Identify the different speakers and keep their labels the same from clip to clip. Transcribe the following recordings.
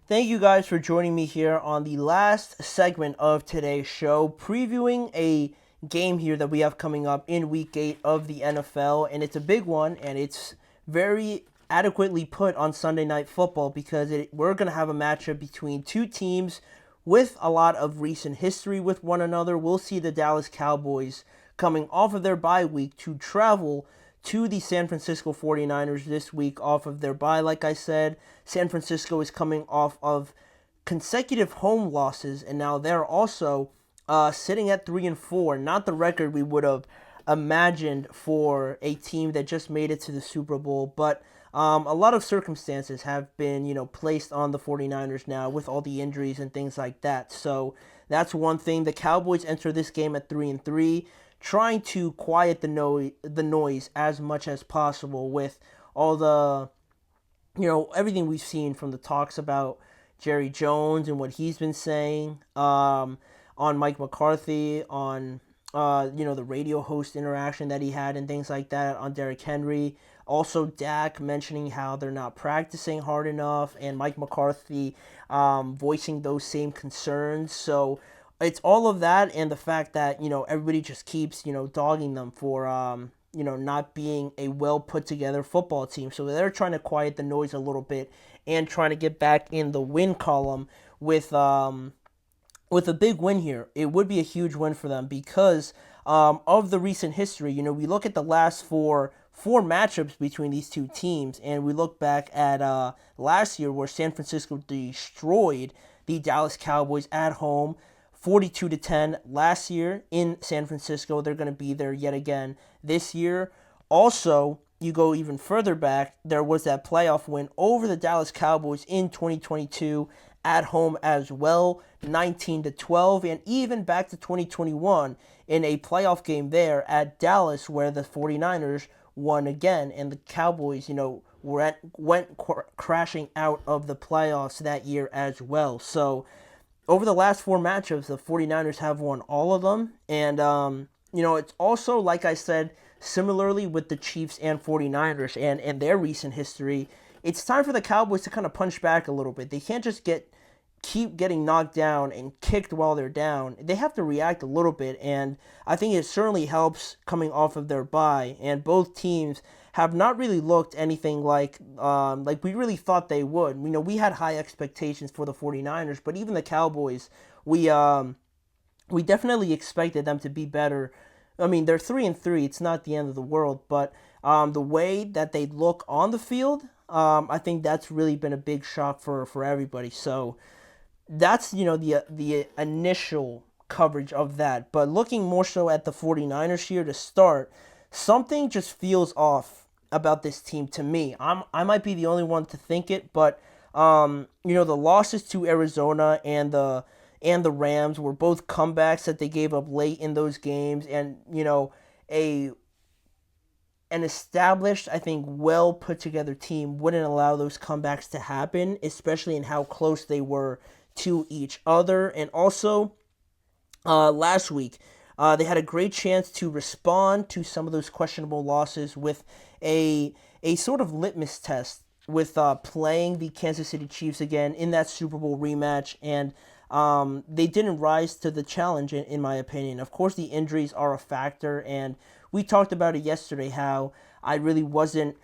Speaker 1: Thank you guys for joining me here on the last segment of today's show, previewing a game here that we have coming up in week 8 of the NFL. And it's a big one, and it's very adequately put on Sunday Night Football because we're going to have a matchup between two teams with a lot of recent history with one another. We'll see the Dallas Cowboys coming off of their bye week to travel to the San Francisco 49ers this week off of their bye. Like I said, San Francisco is coming off of consecutive home losses, and now they're also sitting at 3-4. Not the record we would have imagined for a team that just made it to the Super Bowl, but a lot of circumstances have been, placed on the 49ers now with all the injuries and things like that. So that's one thing. The Cowboys enter this game at 3-3, trying to quiet the noise as much as possible with all the everything we've seen from the talks about Jerry Jones and what he's been saying on Mike McCarthy, on the radio host interaction that he had and things like that on Derrick Henry. Also, Dak mentioning how they're not practicing hard enough, and Mike McCarthy voicing those same concerns. So it's all of that, and the fact that everybody just keeps dogging them for not being a well put together football team. So they're trying to quiet the noise a little bit and trying to get back in the win column with a big win here. It would be a huge win for them because of the recent history. We look at the last four matchups between these two teams, and we look back at last year where San Francisco destroyed the Dallas Cowboys at home, 42-10 last year in San Francisco. They're going to be there yet again this year. Also, you go even further back, there was that playoff win over the Dallas Cowboys in 2022 at home as well, 19-12, and even back to 2021 in a playoff game there at Dallas where the 49ers won again, and the Cowboys, went crashing out of the playoffs that year as well. So over the last four matchups, the 49ers have won all of them. And, it's also, like I said, similarly with the Chiefs and 49ers and their recent history, it's time for the Cowboys to kind of punch back a little bit. They can't just keep getting knocked down and kicked while they're down. They have to react a little bit, and I think it certainly helps coming off of their bye. And both teams have not really looked anything like we really thought they would. We had high expectations for the 49ers, but even the Cowboys, we definitely expected them to be better. I mean, they're 3-3. It's not the end of the world, but the way that they look on the field, I think that's really been a big shock for everybody. So that's the initial coverage of that. But looking more so at the 49ers here to start, something just feels off about this team to me. I might be the only one to think it, but the losses to Arizona and the Rams were both comebacks that they gave up late in those games, and an established, I think, well put together team wouldn't allow those comebacks to happen, especially in how close they were to each other. And also, last week, they had a great chance to respond to some of those questionable losses with a sort of litmus test with playing the Kansas City Chiefs again in that Super Bowl rematch, and they didn't rise to the challenge, in my opinion. Of course, the injuries are a factor, and we talked about it yesterday, how I really wasn't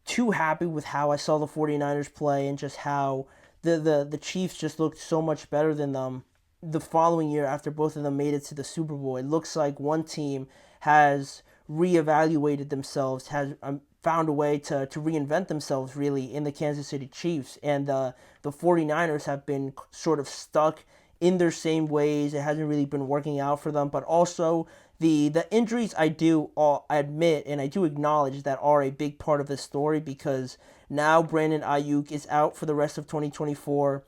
Speaker 1: too happy with how I saw the 49ers play and just how the Chiefs just looked so much better than them the following year after both of them made it to the Super Bowl. It looks like one team has reevaluated themselves, has found a way to reinvent themselves really in the Kansas City Chiefs, and the 49ers have been sort of stuck in their same ways. It hasn't really been working out for them, but also the injuries, I do admit and I do acknowledge that are a big part of the story, because now Brandon Ayuk is out for the rest of 2024.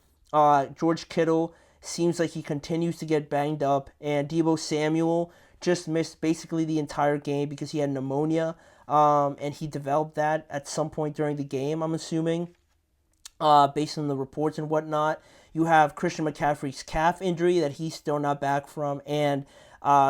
Speaker 1: George Kittle seems like he continues to get banged up, and Deebo Samuel just missed basically the entire game because he had pneumonia, and he developed that at some point during the game, I'm assuming, based on the reports and whatnot. You have Christian McCaffrey's calf injury that he's still not back from, and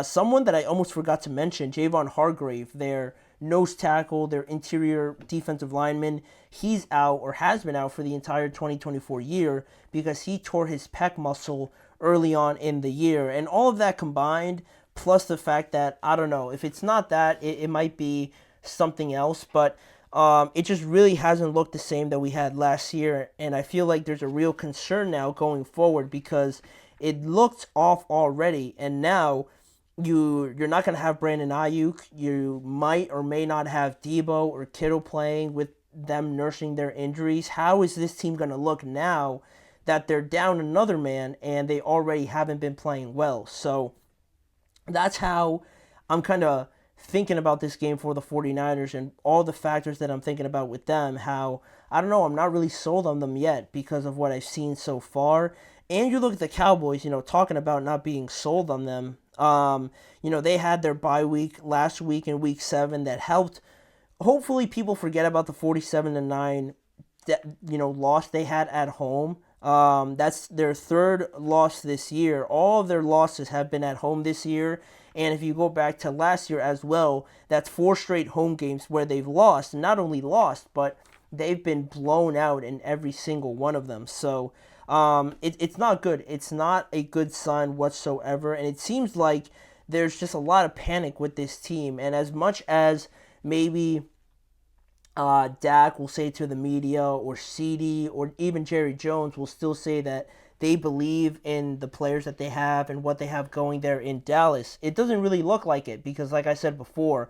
Speaker 1: someone that I almost forgot to mention, Javon Hargrave, their nose tackle, their interior defensive lineman. He's out or has been out for the entire 2024 year because he tore his pec muscle early on in the year. And all of that combined, plus the fact that, I don't know, if it's not that, it might be something else, but it just really hasn't looked the same that we had last year. And I feel like there's a real concern now going forward because it looked off already, and now you're not going to have Brandon Ayuk. You might or may not have Debo or Kittle playing with them nursing their injuries. How is this team going to look now that they're down another man and they already haven't been playing well? So that's how I'm kind of thinking about this game for the 49ers and all the factors that I'm thinking about with them. How, I don't know, I'm not really sold on them yet because of what I've seen so far. And you look at the Cowboys, talking about not being sold on them. They had their bye week last week in week 7 that helped. Hopefully people forget about the 47-9 loss they had at home. That's their third loss this year. All of their losses have been at home this year. And if you go back to last year as well, that's 4 straight home games where they've lost. Not only lost, but they've been blown out in every single one of them. So it's not good. It's not a good sign whatsoever. And it seems like there's just a lot of panic with this team. And as much as maybe Dak will say to the media, or CD, or even Jerry Jones will still say that they believe in the players that they have and what they have going there in Dallas, it doesn't really look like it because, like I said before,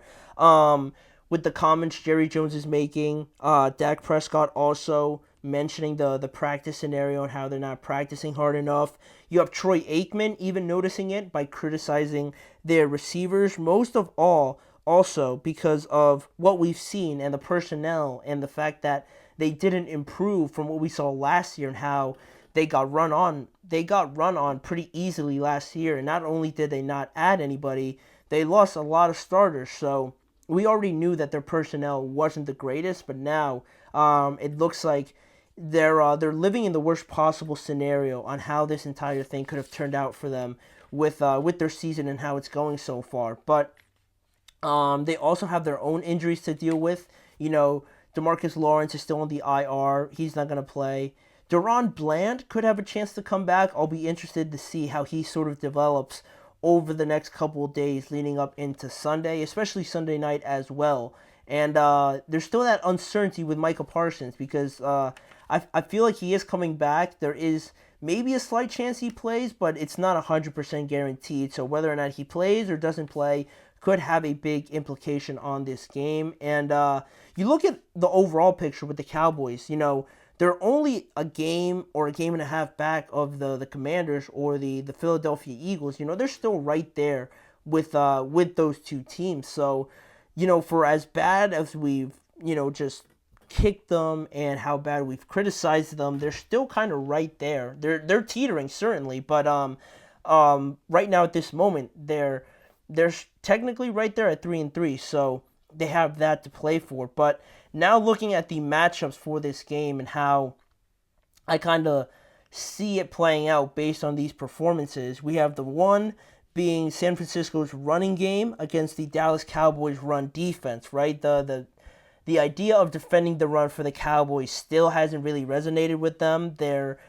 Speaker 1: with the comments Jerry Jones is making, Dak Prescott also mentioning the practice scenario and how they're not practicing hard enough. You have Troy Aikman even noticing it by criticizing their receivers, most of all also because of what we've seen and the personnel and the fact that they didn't improve from what we saw last year and how they got run on. They got run on pretty easily last year, and not only did they not add anybody, they lost a lot of starters. So we already knew that their personnel wasn't the greatest, but now it looks like they're living in the worst possible scenario on how this entire thing could have turned out for them with their season and how it's going so far. But they also have their own injuries to deal with. DeMarcus Lawrence is still on the IR. He's not going to play. Deron Bland could have a chance to come back. I'll be interested to see how he sort of develops over the next couple of days leading up into Sunday, especially Sunday night as well. And there's still that uncertainty with Micah Parsons because I feel like he is coming back. There is maybe a slight chance he plays, but it's not 100% guaranteed. So whether or not he plays or doesn't play could have a big implication on this game. And you look at the overall picture with the Cowboys, they're only a game or a game and a half back of the Commanders or the Philadelphia Eagles. They're still right there with those two teams. So, for as bad as we've, just kicked them and how bad we've criticized them, they're still kind of right there. They're teetering, certainly, but right now at this moment, they're technically right there at 3-3, so they have that to play for. But now looking at the matchups for this game and how I kind of see it playing out based on these performances, we have the one being San Francisco's running game against the Dallas Cowboys run defense, right? The idea of defending the run for the Cowboys still hasn't really resonated with them. They're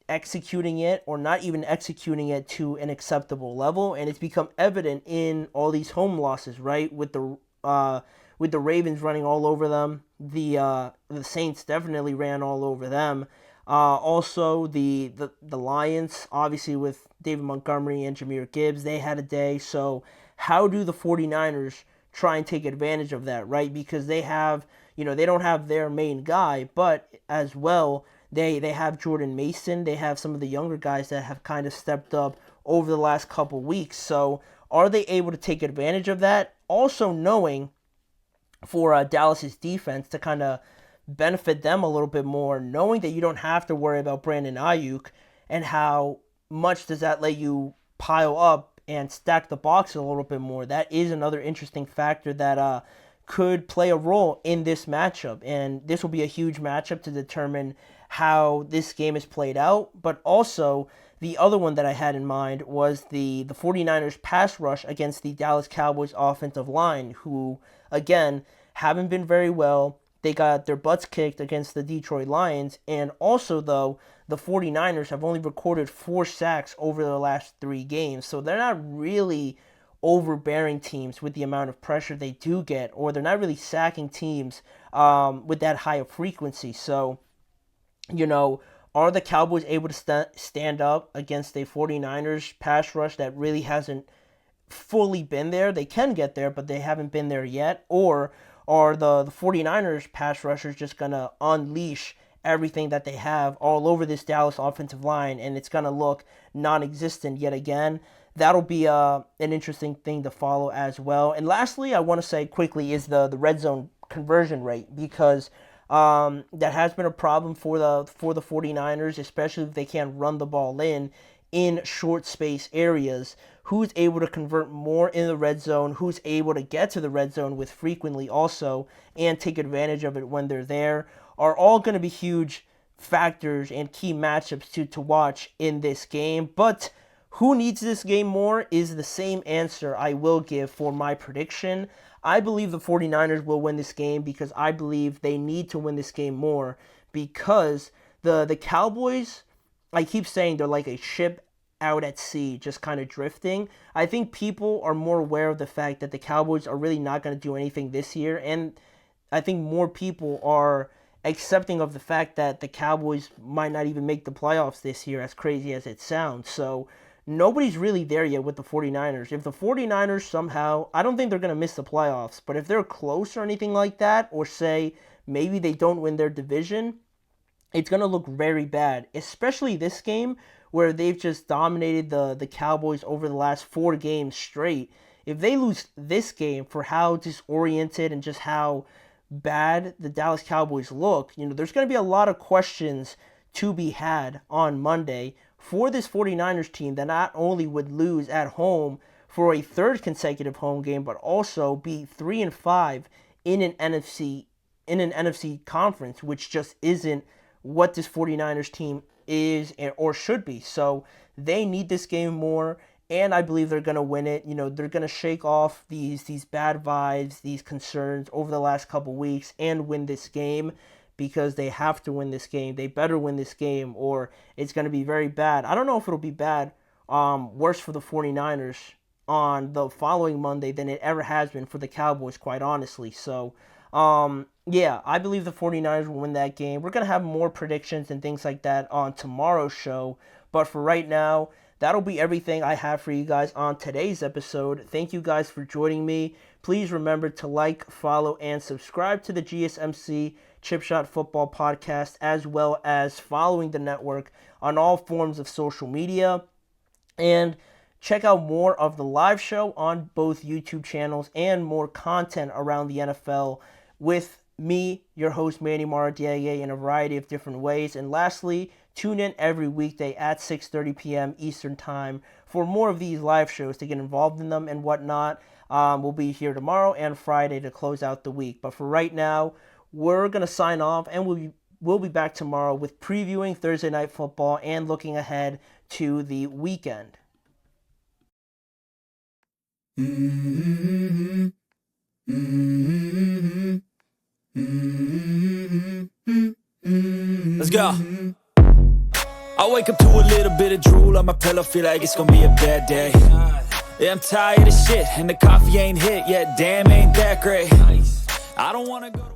Speaker 1: executing it or not even executing it to an acceptable level, and it's become evident in all these home losses, right? With the Ravens running all over them, the Saints definitely ran all over them. Also the Lions, obviously with David Montgomery and Jahmyr Gibbs, they had a day. So how do the 49ers try and take advantage of that, right? Because they have, they don't have their main guy, but as well, they have Jordan Mason. They have some of the younger guys that have kind of stepped up over the last couple weeks. So are they able to take advantage of that? Also knowing for Dallas's defense to kind of benefit them a little bit more, knowing that you don't have to worry about Brandon Ayuk, and how much does that let you pile up and stack the box a little bit more. That is another interesting factor that could play a role in this matchup, and this will be a huge matchup to determine how this game is played out. But also, the other one that I had in mind was the 49ers pass rush against the Dallas Cowboys offensive line, who, again, haven't been very well. They got their butts kicked against the Detroit Lions. And also, though, the 49ers have only recorded 4 sacks over their last 3 games. So they're not really overbearing teams with the amount of pressure they do get, or they're not really sacking teams with that high of frequency. So, are the Cowboys able to stand up against a 49ers pass rush that really hasn't fully been there? They can get there, but they haven't been there yet. Or are the 49ers pass rushers just going to unleash everything that they have all over this Dallas offensive line, and it's going to look non-existent yet again? That'll be an interesting thing to follow as well. And lastly, I want to say quickly is the red zone conversion rate, because that has been a problem for the 49ers, especially if they can't run the ball in short space areas. Who's able to convert more in the red zone, who's able to get to the red zone with frequently also and take advantage of it when they're there, are all going to be huge factors and key matchups to watch in this game. But who needs this game more is the same answer I will give for my prediction. I believe the 49ers will win this game because I believe they need to win this game more, because the Cowboys, I keep saying they're like a ship out at sea, just kind of drifting. I think people are more aware of the fact that the Cowboys are really not going to do anything this year, and I think more people are accepting of the fact that the Cowboys might not even make the playoffs this year, as crazy as it sounds. So nobody's really there yet with the 49ers. If the 49ers somehow, I don't think they're going to miss the playoffs, but if they're close or anything like that, or say maybe they don't win their division, it's going to look very bad, especially this game where they've just dominated the Cowboys over the last 4 games straight. If they lose this game for how disoriented and just how bad the Dallas Cowboys look, there's going to be a lot of questions to be had on Monday for this 49ers team that not only would lose at home for a 3rd consecutive home game, but also be 3-5 in an NFC conference, which just isn't what this 49ers team is or should be. So they need this game more, and I believe they're going to win it. They're going to shake off these bad vibes, these concerns over the last couple weeks and win this game, because they have to win this game. They better win this game or it's going to be very bad. I don't know if it'll be bad, worse for the 49ers on the following Monday than it ever has been for the Cowboys, quite honestly. So, yeah, I believe the 49ers will win that game. We're going to have more predictions and things like that on tomorrow's show. But for right now, that'll be everything I have for you guys on today's episode. Thank you guys for joining me. Please remember to like, follow, and subscribe to the GSMC Chip Shot Football Podcast, as well as following the network on all forms of social media. And check out more of the live show on both YouTube channels and more content around the NFL with me, your host, Manny Maradiaga, in a variety of different ways. And lastly, tune in every weekday at 6:30 p.m. Eastern Time for more of these live shows to get involved in them and whatnot. We'll be here tomorrow and Friday to close out the week. But for right now, we're going to sign off, and we'll be back tomorrow with previewing Thursday Night Football and looking ahead to the weekend.
Speaker 2: Mm-hmm. Mm-hmm. Mm-hmm. Let's go. I wake up to a little bit of drool on my pillow, feel like it's gonna be a bad day. Yeah, I'm tired of shit, and the coffee ain't hit yet, damn, ain't that great. I don't wanna go to